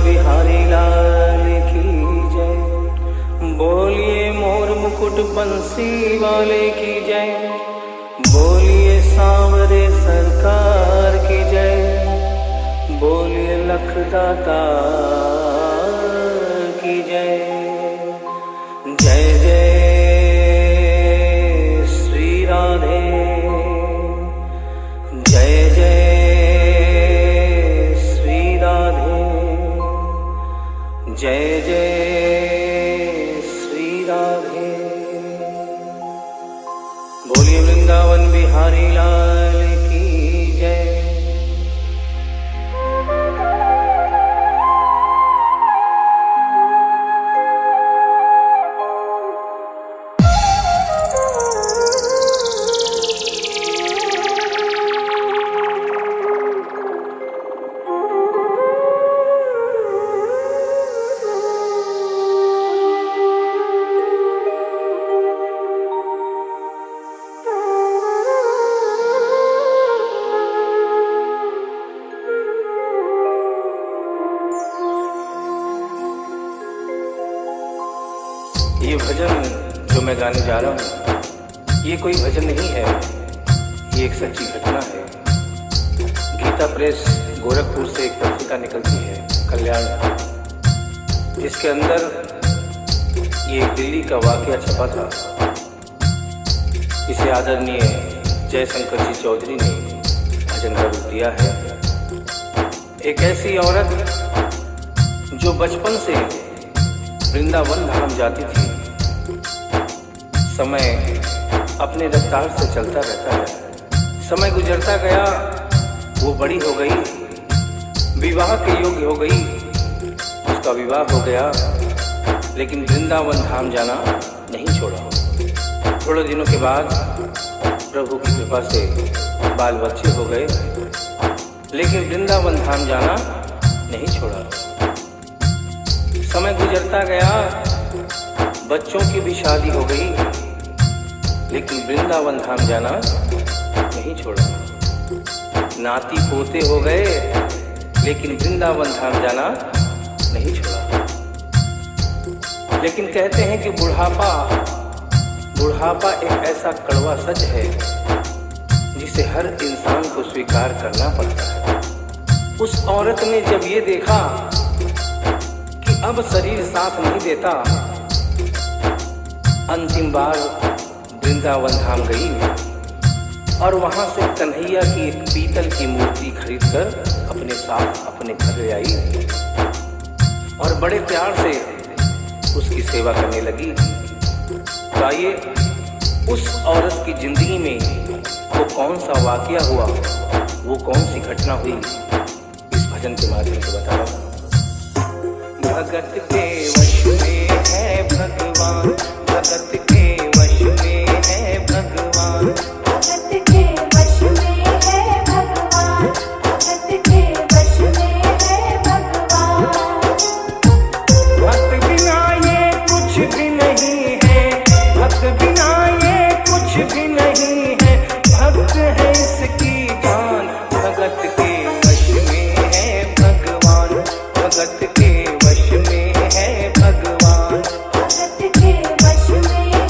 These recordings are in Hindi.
बिहारी लाल की जय। बोलिए मोर मुकुट बंसी वाले की जय। बोलिए सांवरे सरकार की जय। बोलिए लखदाता की जय। जय जय श्री राधे। जय जय श्री राधे। जय जय श्री राधे। बोलिए वृंदावन बिहारी लाल की जय। ये भजन जो मैं गाने जा रहा हूँ, ये कोई भजन नहीं है, ये एक सच्ची घटना है। गीता प्रेस गोरखपुर से एक पत्रिका निकलती है कल्याण, जिसके अंदर ये दिल्ली का वाकया छपा था। इसे आदरणीय जयशंकर जी चौधरी ने भजन का रूप दिया है। एक ऐसी औरत जो बचपन से वृंदावन धाम जाती थी। समय अपने रफ्तार से चलता रहता है। समय गुजरता गया, वो बड़ी हो गई, विवाह के योग्य हो गई, उसका विवाह हो गया, लेकिन वृंदावन धाम जाना नहीं छोड़ा। थोड़े दिनों के बाद प्रभु की कृपा से बाल बच्चे हो गए, लेकिन वृंदावन धाम जाना नहीं छोड़ा। समय गुजरता गया, बच्चों की भी शादी हो गई, लेकिन वृंदावन धाम जाना नहीं छोड़ा। नाती पोते हो गए, लेकिन वृंदावन धाम जाना नहीं छोड़ा। लेकिन कहते हैं कि बुढ़ापा एक ऐसा कड़वा सच है जिसे हर इंसान को स्वीकार करना पड़ता है। उस औरत ने जब ये देखा कि अब शरीर साथ नहीं देता, अंतिम बार वृंदावन धाम गई और वहां से कन्हैया की एक पीतल की मूर्ति खरीदकर अपने साथ अपने घर ले आई और बड़े प्यार से उसकी सेवा करने लगी। तो आइए उस औरत की जिंदगी में वो कौन सा वाकया हुआ, वो कौन सी घटना हुई, इस भजन के माध्यम से बता रहा हूँ। भगत के वश में है भगवान, भगत के वश में है भगवान, भगत के वश में है भगवान, भगत के वश में है भगवान। भक्त बिना ये कुछ भी नहीं है, भक्त बिना ये कुछ भी नहीं है, भक्त है इसकी जान। भगत के वश में है भगवान, भगत के वश में है भगवान, भगत के वश में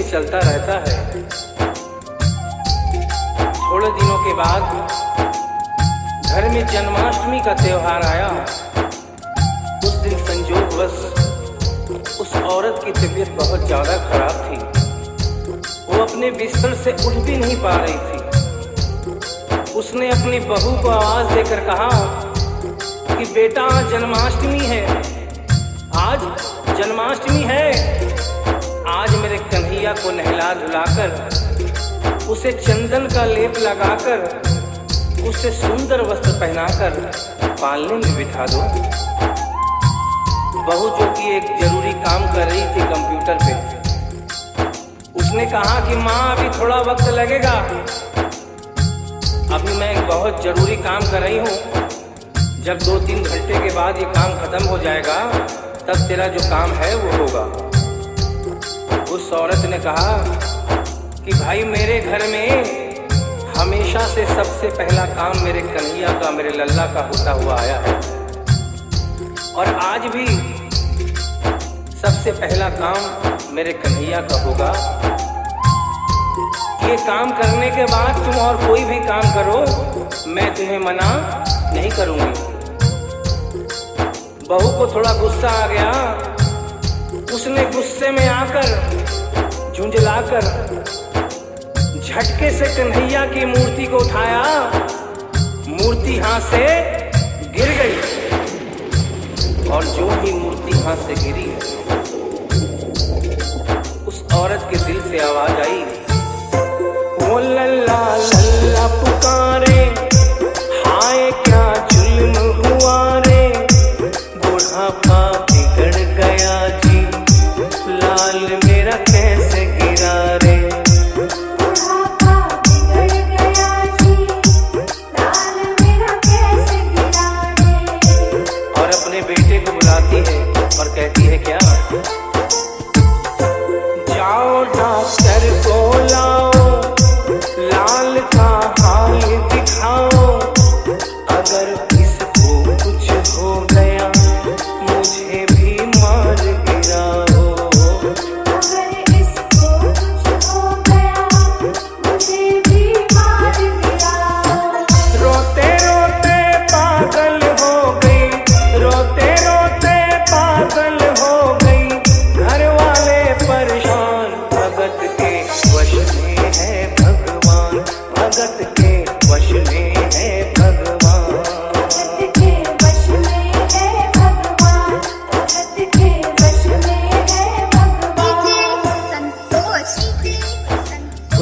से चलता रहता है। थोड़े दिनों के बाद घर में जन्माष्टमी का त्योहार आया। उस दिन संयोगवश उस औरत की तबीयत बहुत ज्यादा खराब थी। वो अपने बिस्तर से उठ भी नहीं पा रही थी। उसने अपनी बहू को आवाज देकर कहा कि बेटा आज जन्माष्टमी है, आज जन्माष्टमी है। आज मेरे कन्हैया को नहला धुलाकर, उसे चंदन का लेप लगाकर, उसे सुंदर वस्त्र पहनाकर पालने में बिठा दो। बहू जो कि एक जरूरी काम कर रही थी कंप्यूटर पे, उसने कहा कि माँ अभी थोड़ा वक्त लगेगा, अभी मैं एक बहुत जरूरी काम कर रही हूँ। जब 2-3 घंटे के बाद ये काम खत्म हो जाएगा तब तेरा जो काम है वो होगा। उस औरत ने कहा कि भाई मेरे घर में हमेशा से सबसे पहला काम मेरे कन्हैया का, मेरे लल्ला का होता हुआ आया है, और आज भी सबसे पहला काम मेरे कन्हैया का होगा। ये काम करने के बाद तुम और कोई भी काम करो, मैं तुम्हें मना नहीं करूंगी। बहू को थोड़ा गुस्सा आ गया। उसने गुस्से में आकर, झुंझलाकर झटके से कन्हैया की मूर्ति को उठाया। मूर्ति हाथ से गिर गई, और जो ही मूर्ति हाथ से गिरी, उस औरत के दिल से आवाज आई, वो लल्ला लल्ला पुकारे, हाय क्या जुल्म हुआ रे, बुढ़ापा बिगड़ गया जी, लाल मेरा कैसे गिरा रे। बुढ़ापा बिगड़ गया जी, लाल मेरा कैसे गिरा रे। और अपने बेटे को बुलाती है और कहती है क्या, जाओ डॉक्टर को लाओ, लाल का हाल दिखाओ, अगर इसको कुछ हो गया मुझे भी मार गिराओ। अगर इसको कुछ हो गया मुझे भी मार गिराओ। रोते रोते पागल हो गई, रोते रोते पागल हो गई, घर वाले परेशान, भगत के वश में है भगवान, भगत के वश में है भगवान। भगत के वश में है भगवान, भगत के वश में है भगवान।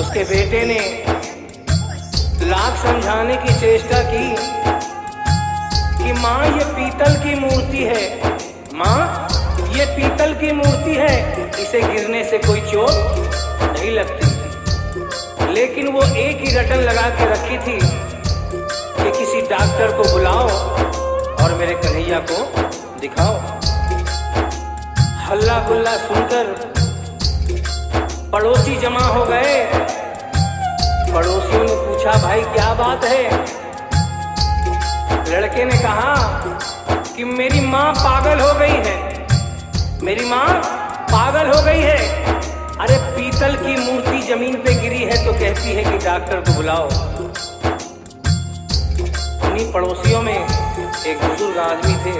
उसके बेटे ने लाख समझाने की चेष्टा की कि माँ ये पीतल की मूर्ति है, माँ ये पीतल की मूर्ति है, इसे गिरने से कोई चोट नहीं लगती। लेकिन वो एक ही रटन लगा के रखी थी कि किसी डॉक्टर को बुलाओ और मेरे कन्हैया को दिखाओ। हल्ला गुल्ला सुनकर पड़ोसी जमा हो गए। पड़ोसियों ने पूछा, भाई क्या बात है? लड़के ने कहा कि मेरी माँ पागल हो गई है, मेरी माँ पागल हो गई है। अरे पीतल की मूर्ति जमीन पे गिरी है तो कहती है कि डॉक्टर को बुलाओ। उन्हीं पड़ोसियों में एक बुजुर्ग आदमी थे।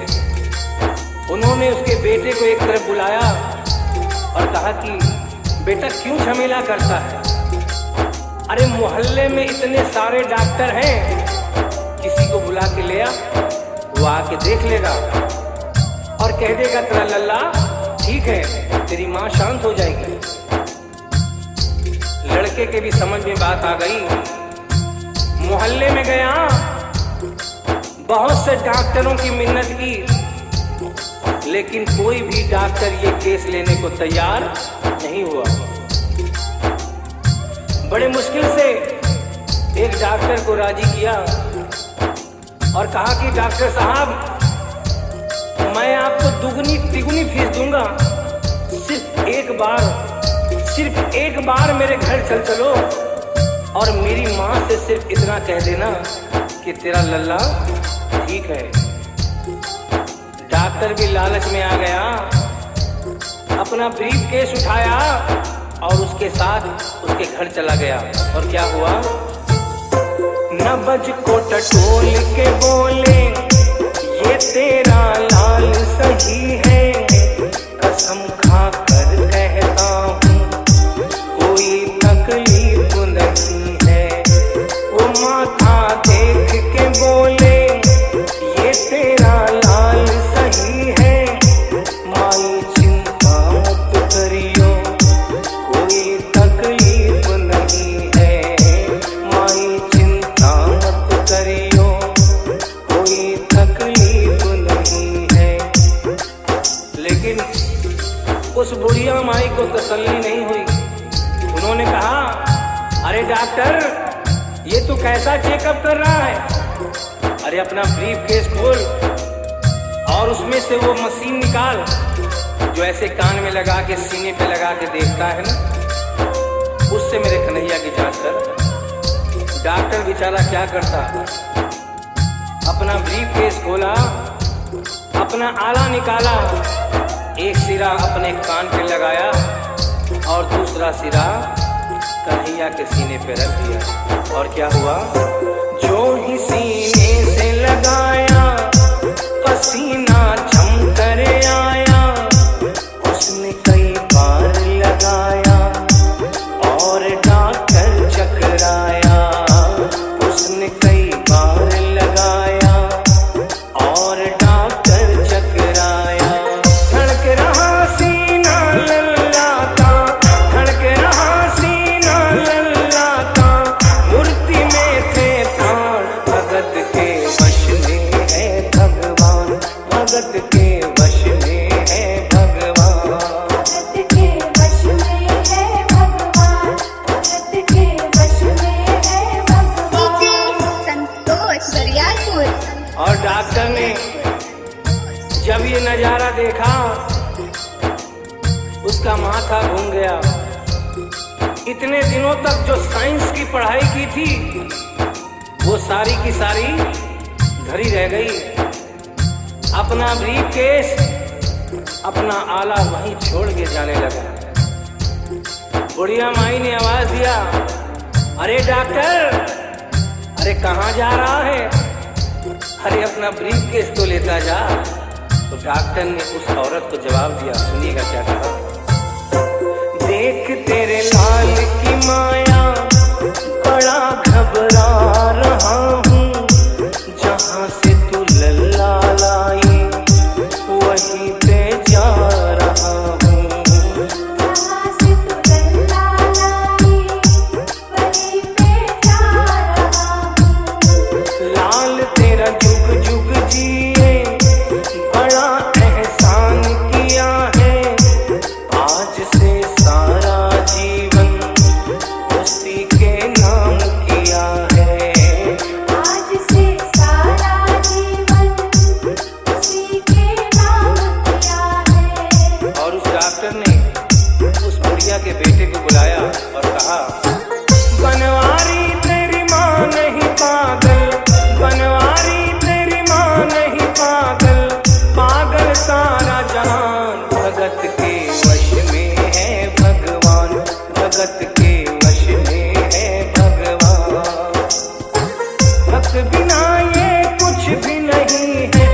उन्होंने उसके बेटे को एक तरफ बुलाया और कहा कि बेटा क्यों झमेला करता है? अरे मोहल्ले में इतने सारे डॉक्टर हैं, किसी को बुला के ले आ, वो आके देख लेगा और कह देगा तेरा लल्ला ठीक है, तेरी माँ शांत हो जाएगी। लड़के के भी समझ में बात आ गई। मोहल्ले में गया, बहुत से डॉक्टरों की मिन्नत की, लेकिन कोई भी डॉक्टर ये केस लेने को तैयार नहीं हुआ। बड़े मुश्किल से एक डॉक्टर को राजी किया और कहा कि डॉक्टर साहब मैं आपको दुगनी तिगुनी फीस दूंगा, सिर्फ एक बार मेरे घर चल चलो और मेरी माँ से सिर्फ इतना कह देना कि तेरा लल्ला ठीक है। डॉक्टर भी लालच में आ गया, अपना ब्रीफ केस उठाया और उसके साथ उसके घर चला गया। और क्या हुआ? नबज को टटोल के बोले, ये तेरा लाल सही है, कसम खा कर कहता हूँ कोई तकलीफ नहीं है। वो माथा देख के बोले, ये तेरा लाल सही है, माई चिंता मत करियो कोई तकलीफ नहीं है, माई चिंता मत करियो कोई तकलीफ नहीं है। लेकिन उस बुढ़िया माई को तसल्ली नहीं हुई। उन्होंने कहा, अरे डॉक्टर, ये तू कैसा चेकअप कर रहा है? अरे अपना ब्रीफ केस खोल और उसमें से वो मशीन निकाल जो ऐसे कान में लगा के सीने पे लगा के देखता है ना, उससे मेरे कन्हैया की जांच कर। डॉक्टर बेचारा क्या करता, अपना ब्रीफ केस खोला, अपना आला निकाला, एक सिरा अपने कान पे लगाया और दूसरा सिरा कन्हैया के सीने पे रख दिया। और क्या हुआ? जो ही सीने से लगाया, पसीना जम कर आया, उसने कई बार लगाया और डॉक्टर चकराया, उसने कई बार लगाया और डॉक्टर चकराया। धड़क रहा सीना लल्ला का, धड़क रहा सीना लल्ला का, मूर्ति में थे प्राण, भगत के वश में है भगवान, भगत के वश में है भगवान। भगत के वश में है भगवान, भगत के वश में है भगवान। संतोष दरियापुर। और डॉक्टर ने जब ये नजारा देखा, उसका माथा घूम गया। इतने दिनों तक जो साइंस की पढ़ाई की थी, वो सारी की सारी धरी रह गई। अपना ब्रीफ केस, अपना आला वहीं छोड़ के जाने लगा। बुढ़िया माई ने आवाज दिया, अरे डॉक्टर, अरे कहाँ जा रहा है? अरे अपना ब्रीफ केस तो लेता जा। तो डॉक्टर ने उस औरत को जवाब दिया, सुनिएगा क्या कहा। देख तेरे लाल की माया, बड़ा घबरा रहा हूँ, जहाँ से तू लल्ला लाई वहीं पे जा रहा हूँ। जहाँ से तू लल्ला लाई वहीं पे जा रहा हूँ। लाल तेरा जुग जुग जिए, बड़ा एहसान किया है, आज से सारा जीवन उसी के नाम किया है। आज से सारा जीवन उसी के नाम किया है। और उस डॉक्टर ने उस बुढ़िया के बेटे को बुलाया और कहा, बनवारी तेरी माँ नहीं पागल, बनवारी तेरी माँ नहीं पागल, पागल सारा जहान, भगत के वश में है भगवान, भगत के वश में है भगवान। भक्त बिना ये कुछ भी नहीं है,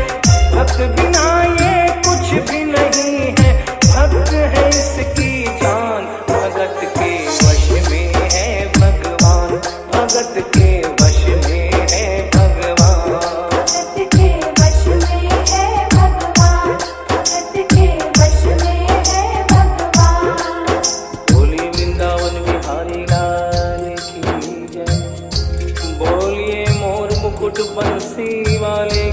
भक्त बिना ये कुछ भी नहीं है, भक्त है इसकी जान, भगत के वश में है भगवान, भगत के वश में है भगवान। भगत के वश में है भगवान, भगत के वश में है भगवान। बोली वृंदावन बिहारी लाल की जय, बोलिए मोर मुकुट बंसी वाले